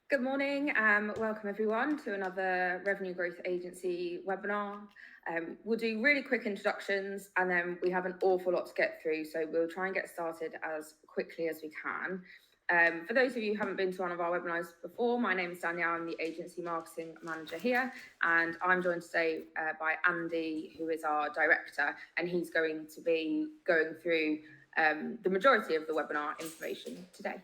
Good morning. Welcome everyone to another Revenue Growth Agency webinar. We'll do really quick introductions and then we have an awful lot to get through, so we'll try and get started as quickly as we can. For those of you who haven't been to one of our webinars before, my name is Danielle, I'm the Agency Marketing Manager here, and I'm joined today by Andy, who is our Director, and he's going to be going through the majority of the webinar information today.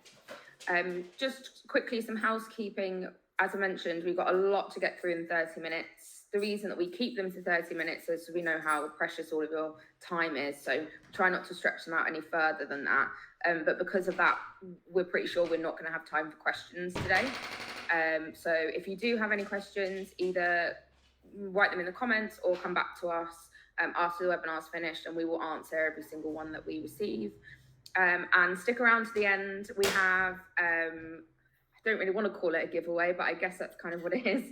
Just quickly, some housekeeping. As I mentioned, we've got a lot to get through in 30 minutes. The reason that we keep them to 30 minutes is so we know how precious all of your time is. So try not to stretch them out any further than that. But because of that, we're pretty sure we're not going to have time for questions today. So if you do have any questions, either write them in the comments or come back to us after the webinar's finished, and we will answer every single one that we receive. And stick around to the end. We have, I don't really want to call it a giveaway, but I guess that's kind of what it is.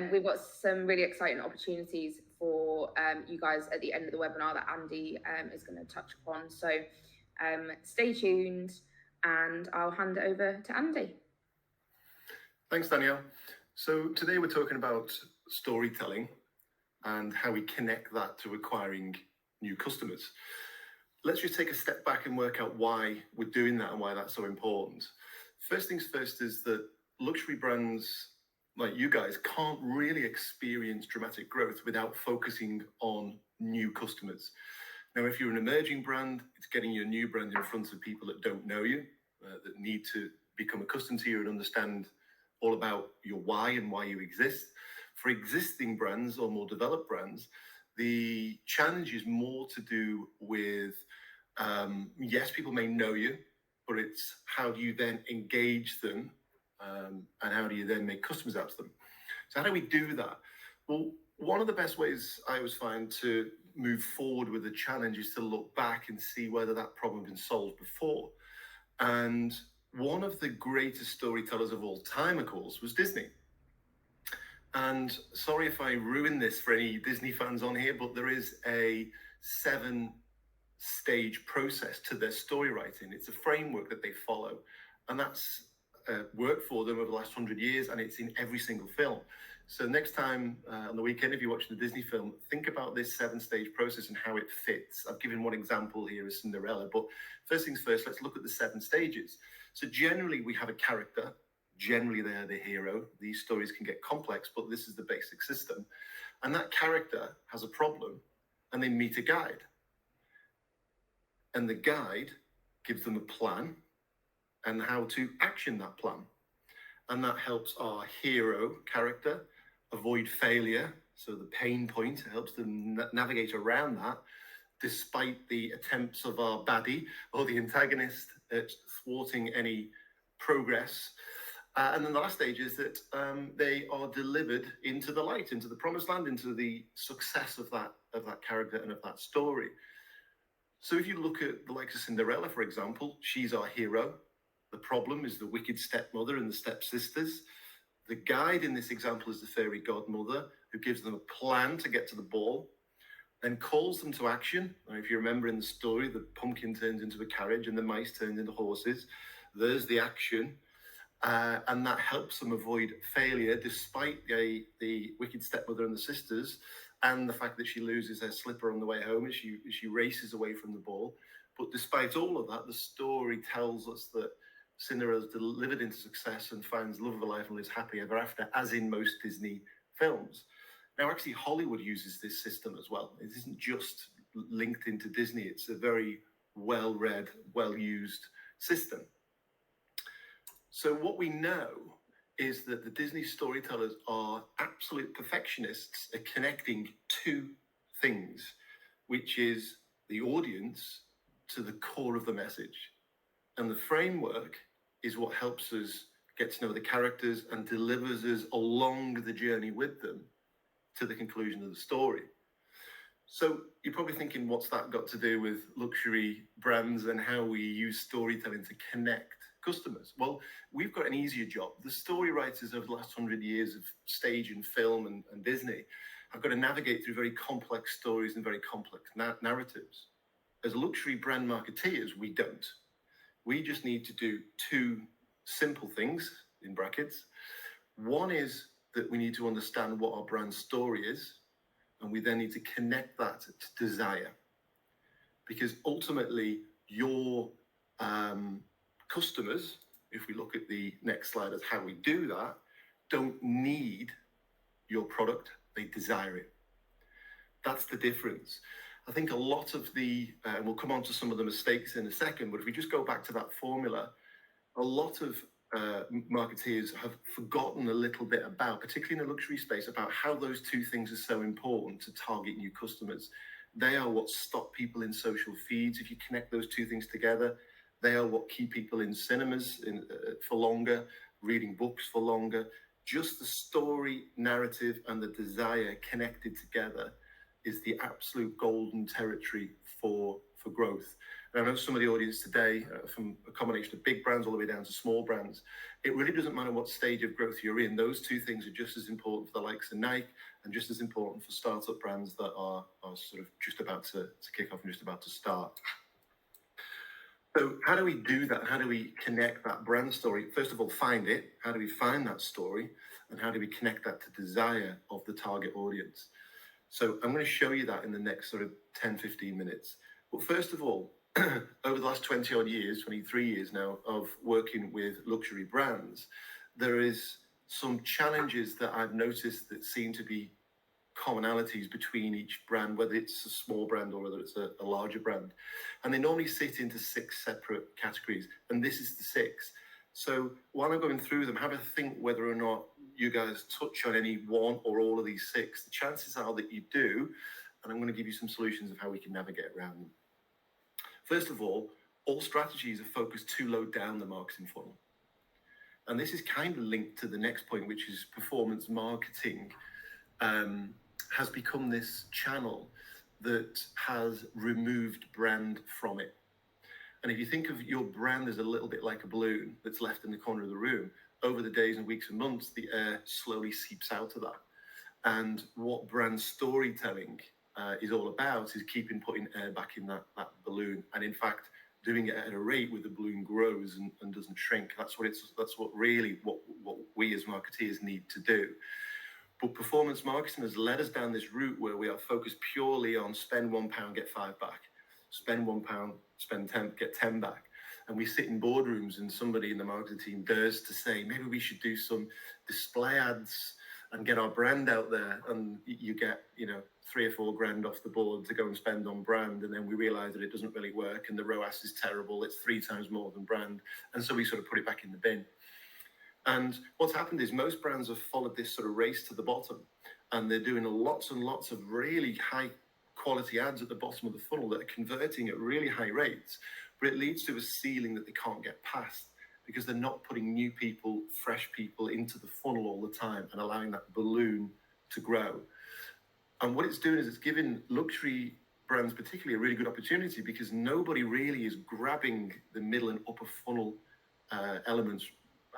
We've got some really exciting opportunities for you guys at the end of the webinar that Andy is going to touch upon. So stay tuned and I'll hand it over to Andy. Thanks, Danielle. So today we're talking about storytelling and how we connect that to acquiring new customers. Let's just take a step back and work out why we're doing that and why that's so important. First things first is that luxury brands like you guys can't really experience dramatic growth without focusing on new customers. Now, if you're an emerging brand, it's getting your new brand in front of people that don't know you, that need to become accustomed to you and understand all about your why and why you exist. For existing brands or more developed brands, the challenge is more to do with, yes, people may know you, but it's how do you then engage them and how do you then make customers out of them? So how do we do that? Well, one of the best ways I always find to move forward with a challenge is to look back and see whether that problem has been solved before. And one of the greatest storytellers of all time, of course, was Disney. And sorry if I ruin this for any Disney fans on here, but there is a 7-stage process to their story writing. It's a framework that they follow, and that's worked for them over the last 100 years, and it's in every single film. So next time on the weekend, if you're watching the Disney film, think about this 7-stage process and how it fits. I've given one example here as Cinderella, but first things first, let's look at the 7 stages. So generally, we have a character. Generally, they're the hero. These stories can get complex, but this is the basic system. And that character has a problem, and they meet a guide. And the guide gives them a plan and how to action that plan. And that helps our hero character avoid failure. So the pain point helps them navigate around that, despite the attempts of our baddie or the antagonist at thwarting any progress. And then the last stage is that they are delivered into the light, into the promised land, into the success of that character and of that story. So if you look at the likes of Cinderella, for example, she's our hero. The problem is the wicked stepmother and the stepsisters. The guide in this example is the fairy godmother, who gives them a plan to get to the ball, then calls them to action. Now, if you remember in the story, the pumpkin turns into a carriage and the mice turns into horses. There's the action. And that helps them avoid failure, despite the wicked stepmother and the sisters, and the fact that she loses her slipper on the way home as she races away from the ball. But despite all of that, the story tells us that Cinderella's delivered into success and finds love of her life and lives happy ever after, as in most Disney films. Now, actually, Hollywood uses this system as well. It isn't just linked into Disney. It's a very well-read, well-used system. So what we know is that the Disney storytellers are absolute perfectionists at connecting 2 things, which is the audience to the core of the message. And the framework is what helps us get to know the characters and delivers us along the journey with them to the conclusion of the story. So you're probably thinking, what's that got to do with luxury brands and how we use storytelling to connect customers? Well, we've got an easier job. The story writers over the last 100 years of stage and film and Disney have got to navigate through very complex stories and very complex narratives. As luxury brand marketeers, we don't. We just need to do 2 simple things. in brackets. One is that we need to understand what our brand story is, and we then need to connect that to desire. Because ultimately, your customers, if we look at the next slide as how we do that, don't need your product, they desire it. That's the difference. I think a lot of and we'll come on to some of the mistakes in a second, but if we just go back to that formula, a lot of marketeers have forgotten a little bit about, particularly in the luxury space, about how those two things are so important to target new customers. They are what stop people in social feeds. If you connect those two things together, they are what keep people in cinemas for longer, reading books for longer. Just the story, narrative, and the desire connected together is the absolute golden territory for growth. And I know some of the audience today, from a combination of big brands all the way down to small brands, it really doesn't matter what stage of growth you're in. Those two things are just as important for the likes of Nike and just as important for startup brands that are sort of just about to kick off and just about to start. So how do we do that? How do we connect that brand story? First of all, find it. How do we find that story? And how do we connect that to desire of the target audience? So I'm going to show you that in the next sort of 10, 15 minutes. But first of all, over the last 20 odd years, 23 years now of working with luxury brands, there is some challenges that I've noticed that seem to be commonalities between each brand, whether it's a small brand or whether it's a larger brand. And they normally sit into 6 separate categories. And this is the 6. So while I'm going through them, have a think whether or not you guys touch on any one or all of these 6. The chances are that you do. And I'm going to give you some solutions of how we can navigate around them. First of all strategies are focused too low down the marketing funnel. And this is kind of linked to the next point, which is performance marketing has become this channel that has removed brand from it. And if you think of your brand as a little bit like a balloon that's left in the corner of the room, over the days and weeks and months, the air slowly seeps out of that. And what brand storytelling is all about is putting air back in that balloon, and in fact doing it at a rate where the balloon grows and doesn't shrink. That's what we as marketeers need to do. But performance marketing has led us down this route where we are focused purely on spend £1, get 5 back, spend £1, spend 10, get 10 back. And we sit in boardrooms and somebody in the marketing team dares to say, maybe we should do some display ads and get our brand out there, and you get, 3 or 4 grand off the board to go and spend on brand, and then we realize that it doesn't really work and the ROAS is terrible, it's 3 times more than brand, and so we sort of put it back in the bin. And what's happened is most brands have followed this sort of race to the bottom, and they're doing lots and lots of really high quality ads at the bottom of the funnel that are converting at really high rates, but it leads to a ceiling that they can't get past, because they're not putting new people, fresh people into the funnel all the time and allowing that balloon to grow. And what it's doing is it's giving luxury brands particularly a really good opportunity, because nobody really is grabbing the middle and upper funnel elements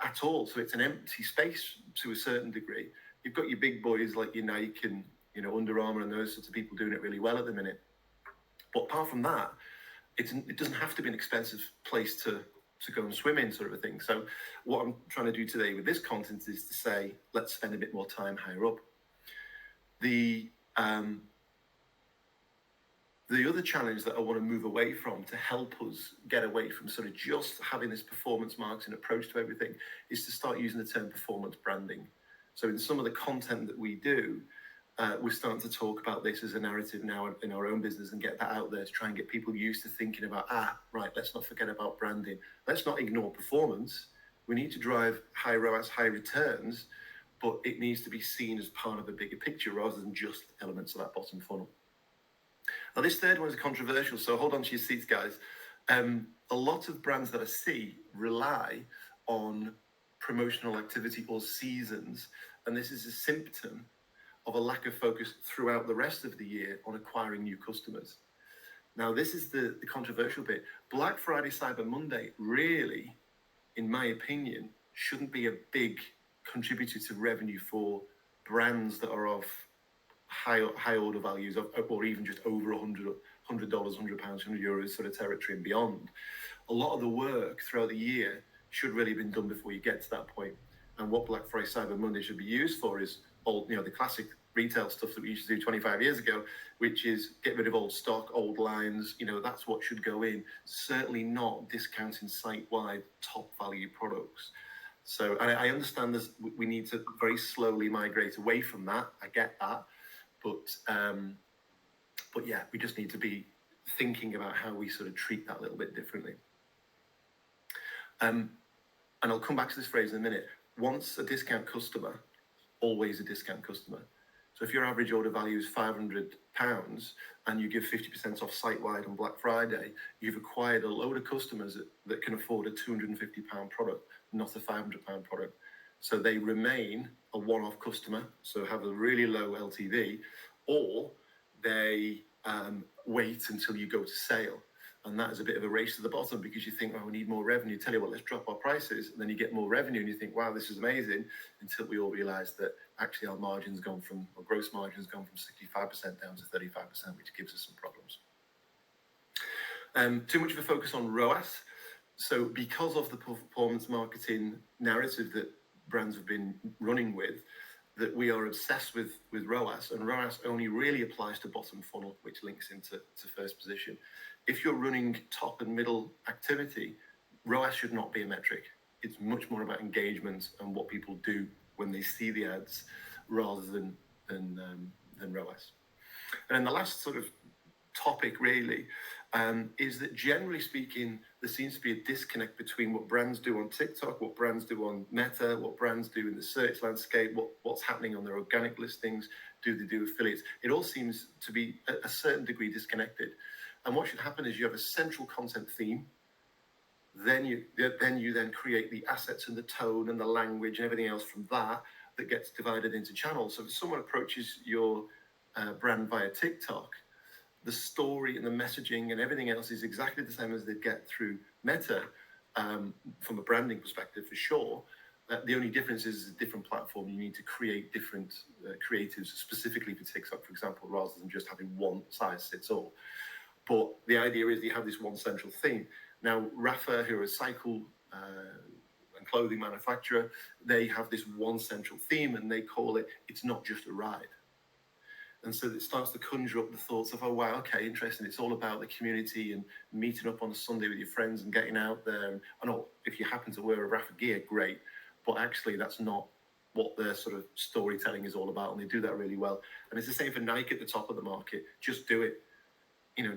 at all. So it's an empty space to a certain degree. You've got your big boys like your Nike and Under Armour and those sorts of people doing it really well at the minute. But apart from that, it doesn't have to be an expensive place to go and swim in, sort of a thing. So what I'm trying to do today with this content is to say, let's spend a bit more time higher up. The other challenge that I want to move away from to help us get away from sort of just having this performance marketing approach to everything is to start using the term performance branding. So in some of the content that we do, we're starting to talk about this as a narrative now in our own business and get that out there to try and get people used to thinking about, right, let's not forget about branding. Let's not ignore performance. We need to drive high ROAS, high returns, but it needs to be seen as part of a bigger picture rather than just elements of that bottom funnel. Now, this third one is controversial, so hold on to your seats, guys. A lot of brands that I see rely on promotional activity or seasons, and this is a symptom of a lack of focus throughout the rest of the year on acquiring new customers. Now, this is the controversial bit. Black Friday, Cyber Monday really, in my opinion, shouldn't be a big contributor to revenue for brands that are of high order values or even just over $100, £100, €100 sort of territory and beyond. A lot of the work throughout the year should really have been done before you get to that point. And what Black Friday Cyber Monday should be used for is old, the classic retail stuff that we used to do 25 years ago, which is get rid of old stock, old lines. That's what should go in. Certainly not discounting site-wide top value products. So I understand we need to very slowly migrate away from that. I get that, but yeah, we just need to be thinking about how we sort of treat that a little bit differently. And I'll come back to this phrase in a minute. Once a discount customer, always a discount customer. So if your average order value is £500 and you give 50% off site-wide on Black Friday, you've acquired a load of customers that can afford a £250 product, not a £500 product. So they remain a one-off customer, so have a really low LTV, or they wait until you go to sale. And that is a bit of a race to the bottom because you think, oh, we need more revenue. Tell you what, let's drop our prices. And then you get more revenue and you think, wow, this is amazing, until we all realize that actually our gross margin's gone from 65% down to 35%, which gives us some problems. Too much of a focus on ROAS. So because of the performance marketing narrative that brands have been running with, that we are obsessed with ROAS, and ROAS only really applies to bottom funnel, which links into first position. If you're running top and middle activity, ROAS should not be a metric. It's much more about engagement and what people do when they see the ads, rather than ROAS. And then the last sort of topic really is that generally speaking, there seems to be a disconnect between what brands do on TikTok, what brands do on Meta, what brands do in the search landscape, what's happening on their organic listings, do they do affiliates? It all seems to be a certain degree disconnected. And what should happen is you have a central content theme, then you create the assets and the tone and the language and everything else from that gets divided into channels. So if someone approaches your brand via TikTok, the story and the messaging and everything else is exactly the same as they get through Meta, from a branding perspective for sure. The only difference is a different platform. You need to create different creatives specifically for TikTok, for example, rather than just having one size fits all. But the idea is you have this one central theme. Now, Rafa, who are a cycle and clothing manufacturer, they have this one central theme and they call it, it's not just a ride. And so it starts to conjure up the thoughts of, oh, wow, okay, interesting. It's all about the community and meeting up on a Sunday with your friends and getting out there. And if you happen to wear a Rafa gear, great. But actually, that's not what their sort of storytelling is all about. And they do that really well. And it's the same for Nike at the top of the market. Just do it.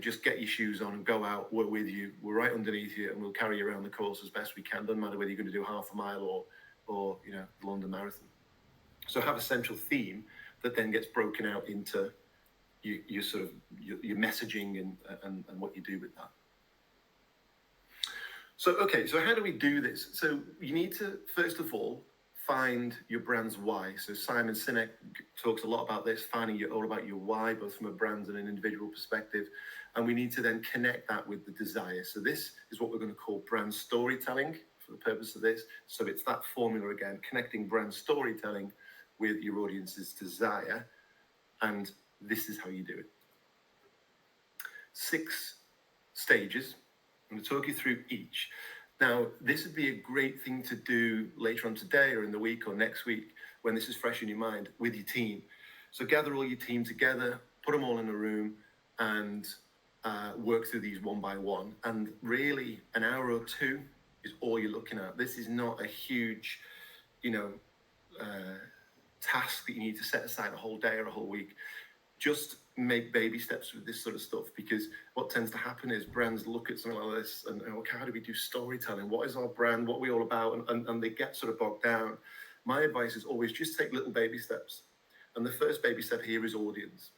Just get your shoes on and go out. We're with you. We're right underneath you, and we'll carry you around the course as best we can. Doesn't matter whether you're going to do half a mile or the London Marathon. So have a central theme that then gets broken out into your messaging and what you do with that. So how do we do this? So you need to first of all find your brand's why. So Simon Sinek talks a lot about this, finding all about your why, both from a brand and an individual perspective. And we need to then connect that with the desire. So this is what we're going to call brand storytelling for the purpose of this. So it's that formula again, connecting brand storytelling with your audience's desire. And this is how you do it. 6 stages. I'm going to talk you through each. Now, this would be a great thing to do later on today or in the week or next week when this is fresh in your mind with your team. So gather all your team together, put them all in a room and work through these one by one. And really an hour or 2 is all you're looking at. This is not a huge, task that you need to set aside a whole day or a whole week. Just make baby steps with this sort of stuff, because what tends to happen is brands look at something like this and okay, how do we do storytelling? What is our brand? What are we all about? And they get sort of bogged down. My advice is always just take little baby steps. And the first baby step here is audience.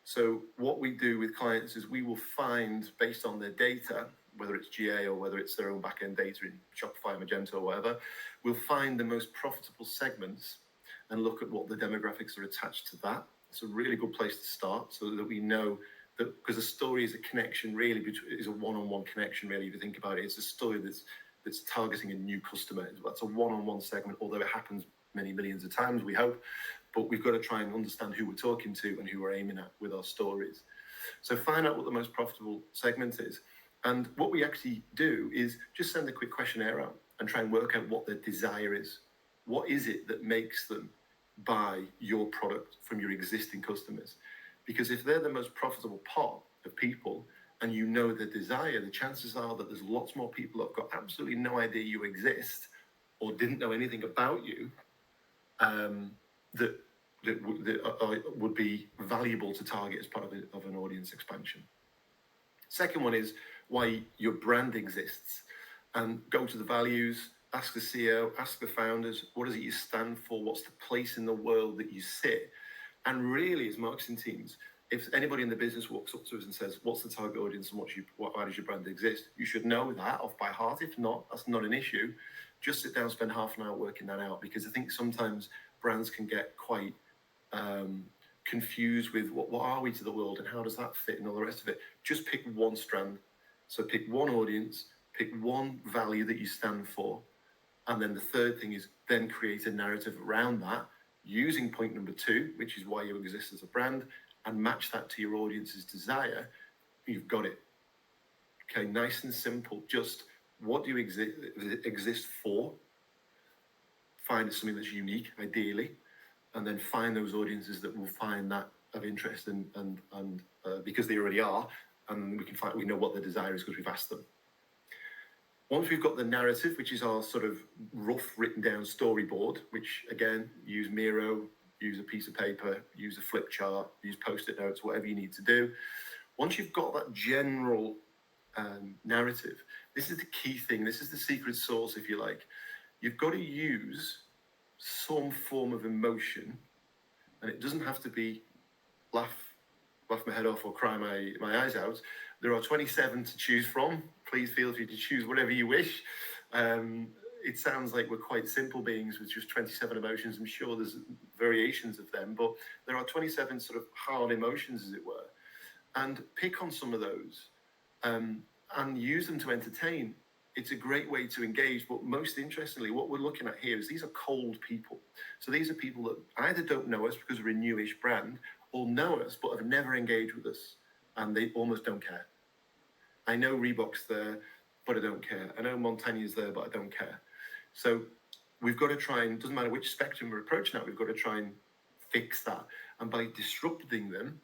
So what we do with clients is we will find, based on their data, whether it's GA or whether it's their own back-end data in Shopify, Magento or whatever, we'll find the most profitable segments and look at what the demographics are attached to that. It's a really good place to start, so that we know that, because a story is a connection, really, is a one-on-one connection, really, if you think about it. It's a story that's targeting a new customer. That's a one-on-one segment, although it happens many millions of times, we hope. But we've got to try and understand who we're talking to and who we're aiming at with our stories. So find out what the most profitable segment is. And what we actually do is just send a quick questionnaire out and try and work out what their desire is. What is it that makes them buy your product from your existing customers? Because if they're the most profitable part of people and you know their desire, the chances are that there's lots more people that have got absolutely no idea you exist or didn't know anything about you, that would be valuable to target as part of an audience expansion. Second one is why your brand exists. And go to the values, ask the CEO, ask the founders, what is it you stand for? What's the place in the world that you sit? And really, as marketing teams, if anybody in the business walks up to us and says, what's the target audience and why does your brand exist? You should know that off by heart. If not, that's not an issue. Just sit down, spend half an hour working that out, because I think sometimes brands can get quite confused with what are we to the world and how does that fit and all the rest of it. Just pick one strand. So pick one audience, pick one value that you stand for. And then the third thing is then create a narrative around that using point number 2, which is why you exist as a brand, and match that to your audience's desire. You've got it. Okay, nice and simple. Just what do you exist for? Find something that's unique, ideally, and then find those audiences that will find that of interest and because they already are, and we know what the desire is because we've asked them. Once we've got the narrative, which is our sort of rough written down storyboard, which again, use Miro, use a piece of paper, use a flip chart, use post-it notes, whatever you need to do. Once you've got that general narrative, this is the key thing. This is the secret sauce, if you like. You've got to use some form of emotion, and it doesn't have to be laugh my head off or cry my eyes out. There are 27 to choose from. Please feel free to choose whatever you wish. It sounds like we're quite simple beings with just 27 emotions. I'm sure there's variations of them, but there are 27 sort of hard emotions, as it were. And pick on some of those and use them to entertain. It's a great way to engage, but most interestingly, what we're looking at here is these are cold people. So these are people that either don't know us because we're a newish brand, or know us but have never engaged with us, and they almost don't care. I know Reebok's there, but I don't care. I know Montaigne's there, but I don't care. So we've got to try and, doesn't matter which spectrum we're approaching at, we've got to try and fix that. And by disrupting them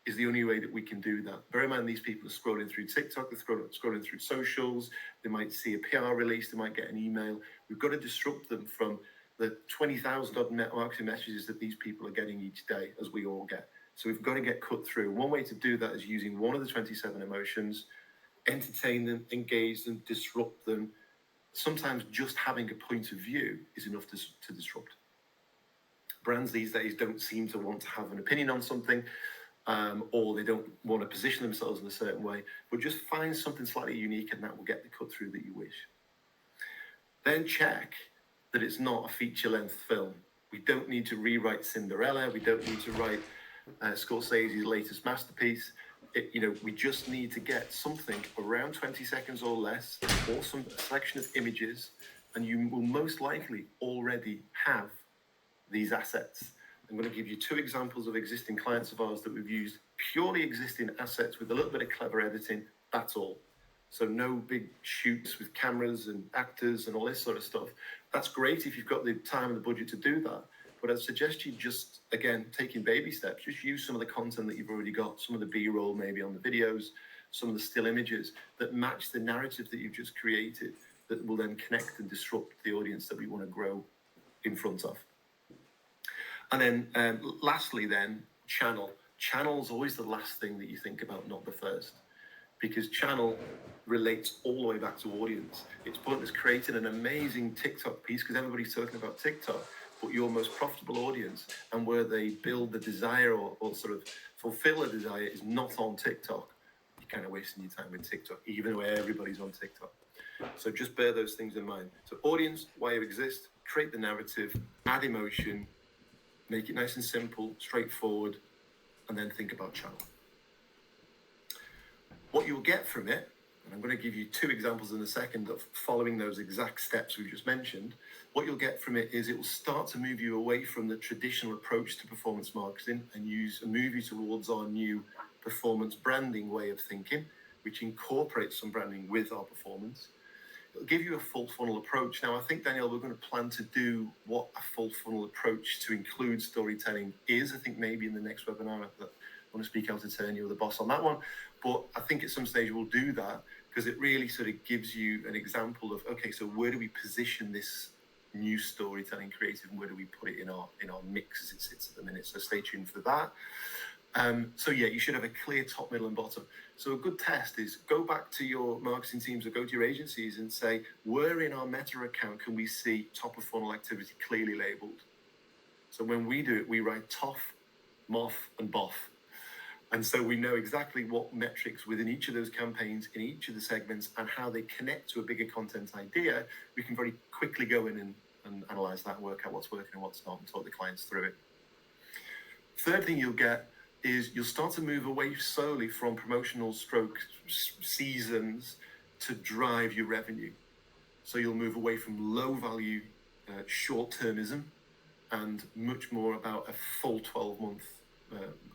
is the only way that we can do that. Bear in mind, these people are scrolling through TikTok, they're scrolling through socials, they might see a PR release, they might get an email. We've got to disrupt them from the 20,000 odd marketing messages that these people are getting each day, as we all get. So we've got to get cut through. One way to do that is using one of the 27 emotions, entertain them, engage them, disrupt them. Sometimes just having a point of view is enough to disrupt. Brands these days don't seem to want to have an opinion on something, or they don't want to position themselves in a certain way, but just find something slightly unique and that will get the cut through that you wish. Then check that it's not a feature-length film. We don't need to rewrite Cinderella. We don't need to write Scorsese's latest masterpiece. We just need to get something around 20 seconds or less, or some selection of images, and you will most likely already have these assets. I'm going to give you 2 examples of existing clients of ours that we've used purely existing assets with a little bit of clever editing. That's all. So no big shoots with cameras and actors and all this sort of stuff. That's great if you've got the time and the budget to do that. But I'd suggest you just, again, taking baby steps, just use some of the content that you've already got, some of the B-roll maybe on the videos, some of the still images that match the narrative that you've just created, that will then connect and disrupt the audience that we want to grow in front of. And then lastly then, channel. Channel's always the last thing that you think about, not the first. Because channel relates all the way back to audience. It's pointless creating an amazing TikTok piece because everybody's talking about TikTok, but your most profitable audience and where they build the desire or sort of fulfill a desire is not on TikTok. You're kind of wasting your time with TikTok, even though everybody's on TikTok. So just bear those things in mind. So audience, why you exist, create the narrative, add emotion, make it nice and simple, straightforward, and then think about channel. What you'll get from it, and I'm going to give you 2 examples in a second of following those exact steps we just mentioned. What you'll get from it is it will start to move you away from the traditional approach to performance marketing and move you towards our new performance branding way of thinking, which incorporates some branding with our performance. it'll give you a full funnel approach. Now, I think, Danielle, we're going to plan to do what a full funnel approach to include storytelling is. I think maybe in the next webinar, I want to speak out of turn, you're the boss on that one. But I think at some stage we'll do that, because it really sort of gives you an example of, okay, so where do we position this new storytelling creative, and where do we put it in our mix as it sits at the minute? So stay tuned for that. So yeah, you should have a clear top, middle, and bottom. So a good test is go back to your marketing teams or go to your agencies and say, where in our meta account can we see top of funnel activity clearly labeled? So when we do it, we write TOF, MOF, and BOF. And so we know exactly what metrics within each of those campaigns, in each of the segments, and how they connect to a bigger content idea. We can very quickly go in and analyze that, work out what's working and what's not, and talk the clients through it. Third thing you'll get is you'll start to move away slowly from promotional stroke seasons to drive your revenue. So you'll move away from low value short-termism and much more about a full 12-month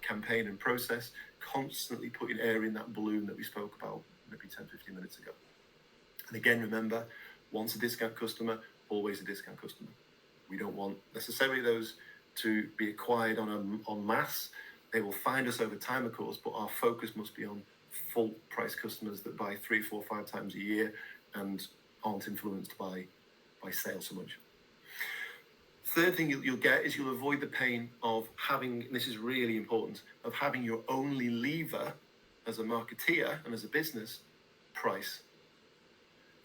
campaign and process, constantly putting air in that balloon that we spoke about maybe 10-15 minutes ago. And again, remember, once a discount customer, always a discount customer. We don't want necessarily those to be acquired en masse. They will find us over time, of course, but our focus must be on full price customers that buy 3, 4, 5 times a year and aren't influenced by sales so much. Third thing you'll get is you'll avoid the pain of having, and this is really important, of having your only lever as a marketeer and as a business, price.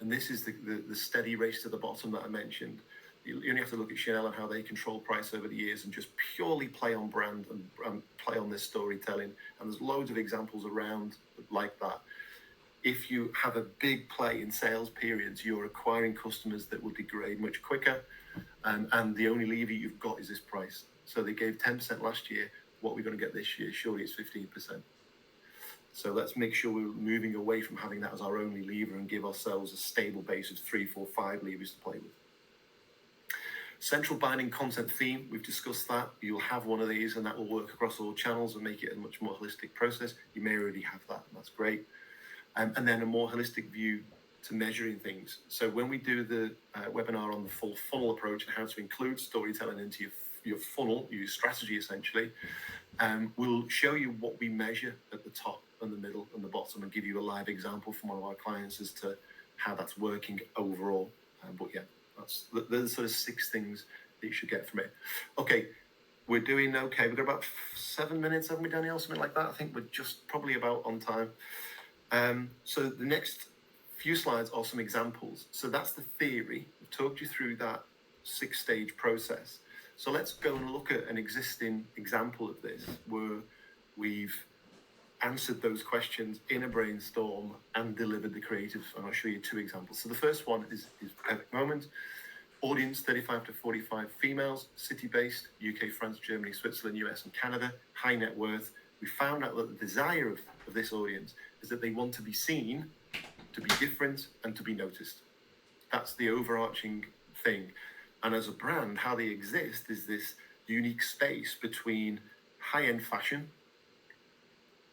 And this is the steady race to the bottom that I mentioned. You only have to look at Chanel and how they control price over the years and just purely play on brand and play on this storytelling. And there's loads of examples around like that. If you have a big play in sales periods, you're acquiring customers that will degrade much quicker. And the only lever you've got is this price. So they gave 10% last year. What are we going to get this year? Surely it's 15%. So let's make sure we're moving away from having that as our only lever and give ourselves a stable base of 3, 4, 5 levers to play with. Central binding content theme, we've discussed that. You'll have one of these and that will work across all channels and make it a much more holistic process. You may already have that, and that's great. And then a more holistic view to measuring things. So when we do the webinar on the full funnel approach and how to include storytelling into your funnel, your strategy essentially, we'll show you what we measure at the top and the middle and the bottom and give you a live example from one of our clients as to how that's working overall. But yeah, there's sort of 6 things that you should get from it. Okay, we're doing okay. We've got about 7 minutes, haven't we, Danielle? Something like that. I think we're just probably about on time. So the next few slides are some examples. So that's the theory. We've talked you through that 6-stage process. So let's go and look at an existing example of this where we've answered those questions in a brainstorm and delivered the creative. And I'll show you 2 examples. So the first one is Perfect Moment. Audience 35 to 45 females, city-based, UK, France, Germany, Switzerland, US, and Canada, high net worth. We found out that the desire of this audience is that they want to be seen, to be different, and to be noticed. That's the overarching thing. And as a brand, how they exist is this unique space between high-end fashion.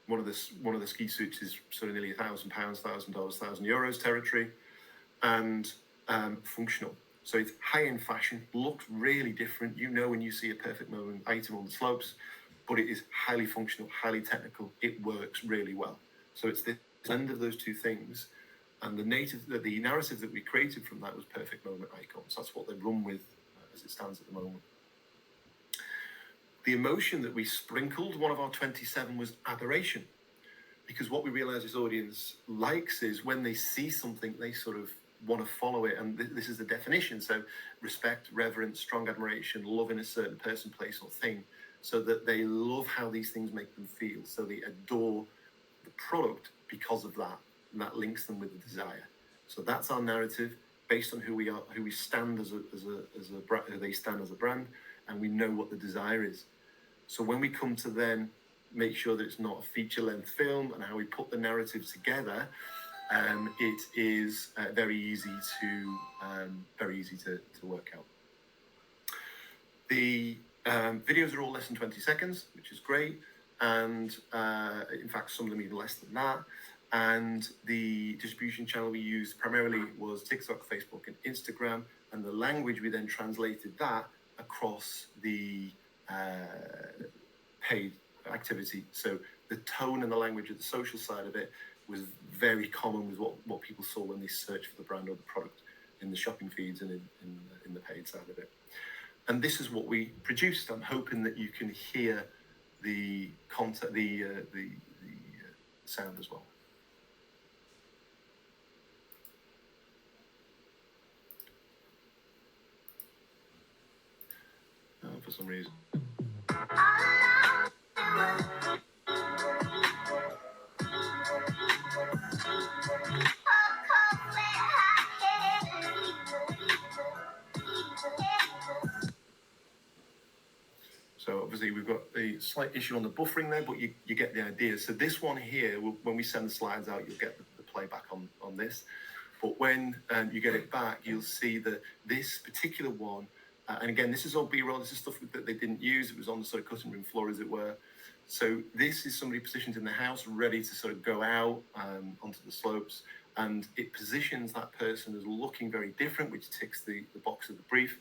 One of the ski suits is sort of nearly £1,000, $1,000, €1,000 territory, and functional. So it's high-end fashion, looks really different. You know when you see a Perfect Moment item on the slopes, but it is highly functional, highly technical. It works really well. So it's the blend of those 2 things. And the narrative that we created from that was Perfect Moment icons. That's what they run with as it stands at the moment. The emotion that we sprinkled, one of our 27, was adoration. Because what we realized this audience likes is when they see something, they sort of want to follow it. And this is the definition. So respect, reverence, strong admiration, love in a certain person, place, or thing. So that they love how these things make them feel. So they adore the product because of that. And that links them with the desire. So that's our narrative based on who we are, who we stand as a brand, who they stand as a brand, and we know what the desire is. So when we come to then make sure that it's not a feature-length film and how we put the narrative together, it is very easy to work out. The videos are all less than 20 seconds, which is great, and in fact some of them even less than that. And the distribution channel we used primarily was TikTok, Facebook, and Instagram. And the language, we then translated that across the paid activity. So the tone and the language of the social side of it was very common with what people saw when they searched for the brand or the product in the shopping feeds and in the paid side of it. And this is what we produced. I'm hoping that you can hear the content, the sound as well. For some reason. So obviously we've got a slight issue on the buffering there, but you get the idea. So this one here, when we send the slides out, you'll get the playback on this. But when you get it back, you'll see that this particular one, and again, this is all B-roll, this is stuff that they didn't use. It was on the sort of cutting room floor, as it were. So this is somebody positioned in the house, ready to sort of go out onto the slopes. And it positions that person as looking very different, which ticks the box of the brief.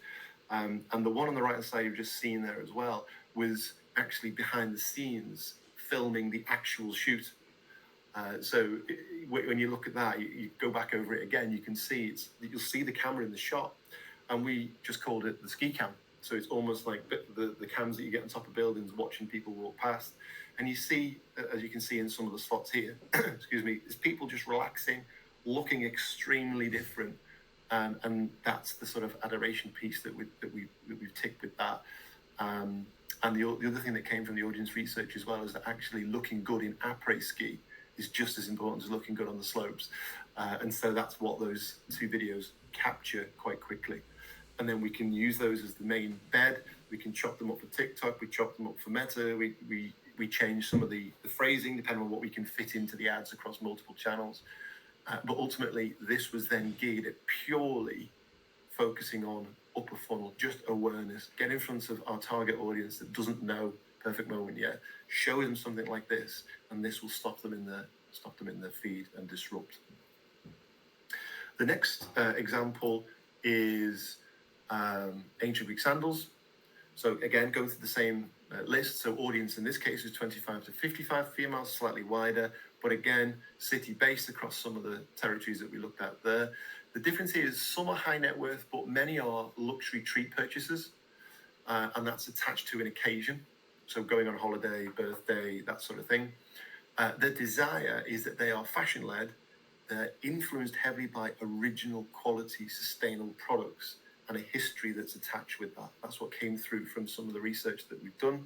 And the one on the right-hand side you've just seen there as well was actually behind the scenes filming the actual shoot. So when you look at that, you go back over it again, you can see you'll see the camera in the shot, and we just called it the ski cam. So it's almost like the cams that you get on top of buildings watching people walk past. And you see, as you can see in some of the slots here, excuse me, there's people just relaxing, looking extremely different. And that's the sort of adoration piece that we've ticked with that. And the other thing that came from the audience research as well is that actually looking good in après ski is just as important as looking good on the slopes. And so that's what those two videos capture quite quickly. And then we can use those as the main bed. We can chop them up for TikTok. We chop them up for Meta. We change some of the phrasing depending on what we can fit into the ads across multiple channels. But ultimately, this was then geared at purely focusing on upper funnel, just awareness. Get in front of our target audience that doesn't know Perfect Moment yet. Show them something like this, and this will stop them in their feed and disrupt. The next example is ancient Greek sandals. So again, going through the same list. So audience in this case is 25 to 55 females, slightly wider, but again, city-based across some of the territories that we looked at there. The difference here is some are high net worth, but many are luxury treat purchases, and that's attached to an occasion. So going on holiday, birthday, that sort of thing. The desire is that they are fashion-led, they're influenced heavily by original quality, sustainable products, and a history that's attached with that. That's what came through from some of the research that we've done.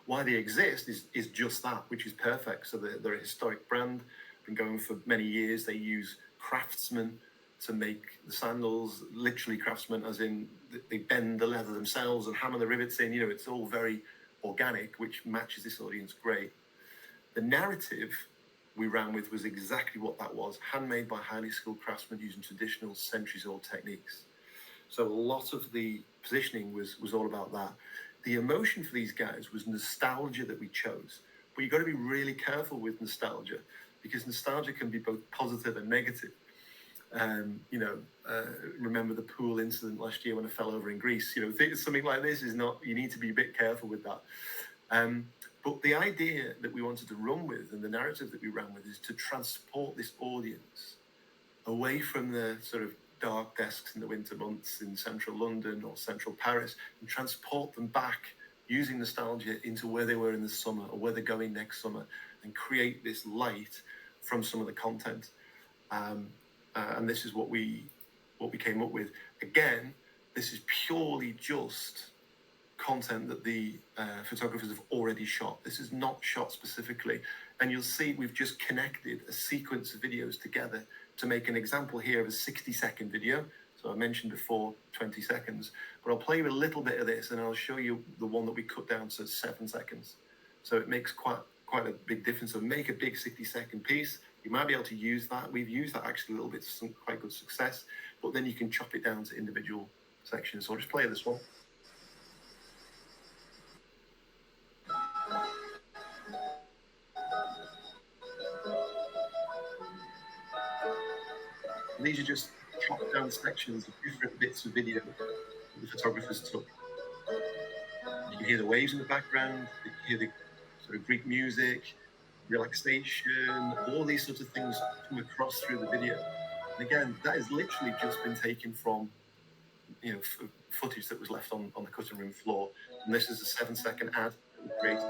Why they exist is just that, which is perfect. So they're a historic brand, been going for many years. They use craftsmen to make the sandals, literally craftsmen, as in they bend the leather themselves and hammer the rivets in. You know, it's all very organic, which matches this audience great. The narrative we ran with was exactly what that was, handmade by highly skilled craftsmen using traditional centuries-old techniques. So a lot of the positioning was all about that. The emotion for these guys was nostalgia that we chose. But you've got to be really careful with nostalgia, because nostalgia can be both positive and negative. Remember the pool incident last year when I fell over in Greece. You know, something like this is not, you need to be a bit careful with that. But the idea that we wanted to run with and the narrative that we ran with is to transport this audience away from the sort of dark desks in the winter months in central London or central Paris and transport them back using nostalgia into where they were in the summer or where they're going next summer, and create this light from some of the content. And this is what we came up with. Again, this is purely just content that the photographers have already shot. This is not shot specifically. And you'll see we've just connected a sequence of videos together to make an example here of a 60-second video. So I mentioned before 20 seconds, but I'll play you a little bit of this and I'll show you the one that we cut down to 7 seconds. So it makes quite a big difference. So make a big 60-second piece. You might be able to use that. We've used that actually a little bit to some quite good success, but then you can chop it down to individual sections. So I'll just play this one. And these are just chopped down sections of different bits of video that the photographers took. You can hear the waves in the background, you can hear the sort of Greek music, relaxation, all these sorts of things come across through the video. And again, that has literally just been taken from, you know, footage that was left on the cutting room floor. And this is a 7-second ad that we created.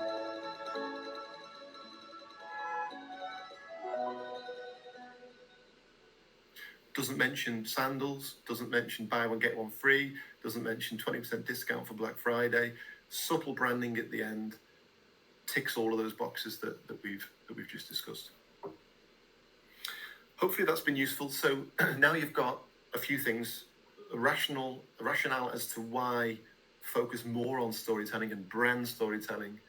Doesn't mention sandals, doesn't mention buy one, get one free, doesn't mention 20% discount for Black Friday. Subtle branding at the end ticks all of those boxes that we've just discussed. Hopefully that's been useful. So now you've got a few things, a rationale as to why focus more on storytelling and brand storytelling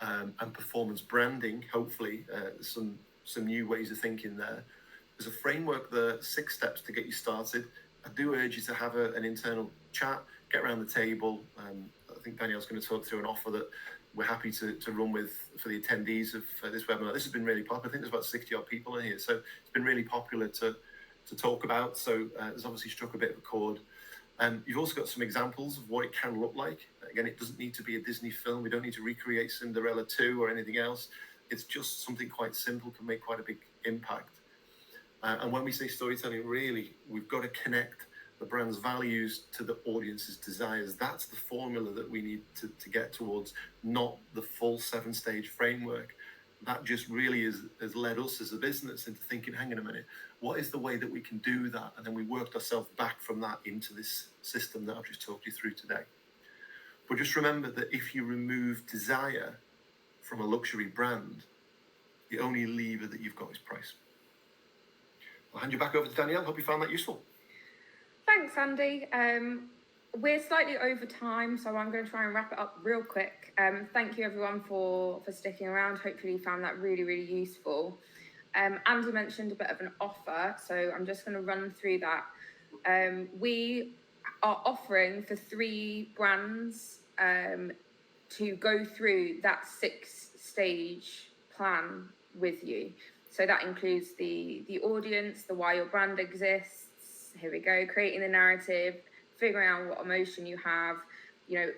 and performance branding. Hopefully some new ways of thinking there. There's a framework, the 6 steps to get you started. I do urge you to have an internal chat, get around the table. I think Danielle's going to talk through an offer that we're happy to run with for the attendees of this webinar. This has been really popular. I think there's about 60 odd people in here. So it's been really popular to talk about. So it's obviously struck a bit of a chord. You've also got some examples of what it can look like. Again, it doesn't need to be a Disney film. We don't need to recreate Cinderella 2 or anything else. It's just something quite simple, can make quite a big impact. And when we say storytelling, really, we've got to connect the brand's values to the audience's desires. That's the formula that we need to get towards, not the full 7-stage framework. That just really has led us as a business into thinking, hang on a minute, what is the way that we can do that? And then we worked ourselves back from that into this system that I've just talked you through today. But just remember that if you remove desire from a luxury brand, the only lever that you've got is price. I'll hand you back over to Danielle. Hope you found that useful. Thanks, Andy. We're slightly over time, so I'm going to try and wrap it up real quick. Thank you, everyone, for sticking around. Hopefully you found that really, really useful. Andy mentioned a bit of an offer, so I'm just going to run through that. We are offering for 3 brands to go through that 6-stage plan with you. So that includes the audience, the why your brand exists, here we go, creating the narrative, figuring out what emotion you have,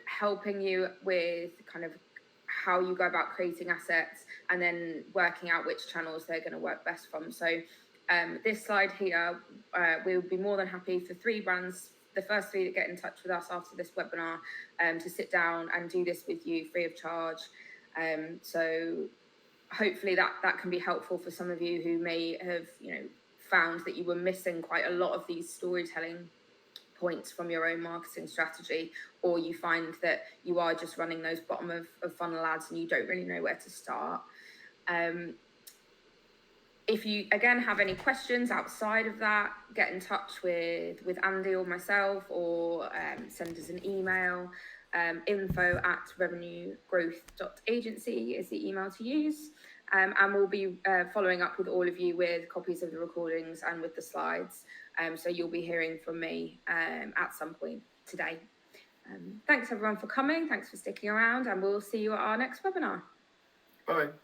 helping you with kind of how you go about creating assets, and then working out which channels they're going to work best from. So this slide here, we would be more than happy for 3 brands, the first 3 that get in touch with us after this webinar, to sit down and do this with you free of charge. So hopefully that can be helpful for some of you who may have, found that you were missing quite a lot of these storytelling points from your own marketing strategy, or you find that you are just running those bottom of funnel ads and you don't really know where to start. If you, again, have any questions outside of that, get in touch with Andy or myself, or send us an email. info@revenuegrowth.agency is the email to use. And we'll be following up with all of you with copies of the recordings and with the slides. So you'll be hearing from me at some point today. Thanks everyone for coming. Thanks for sticking around, and we'll see you at our next webinar. Bye.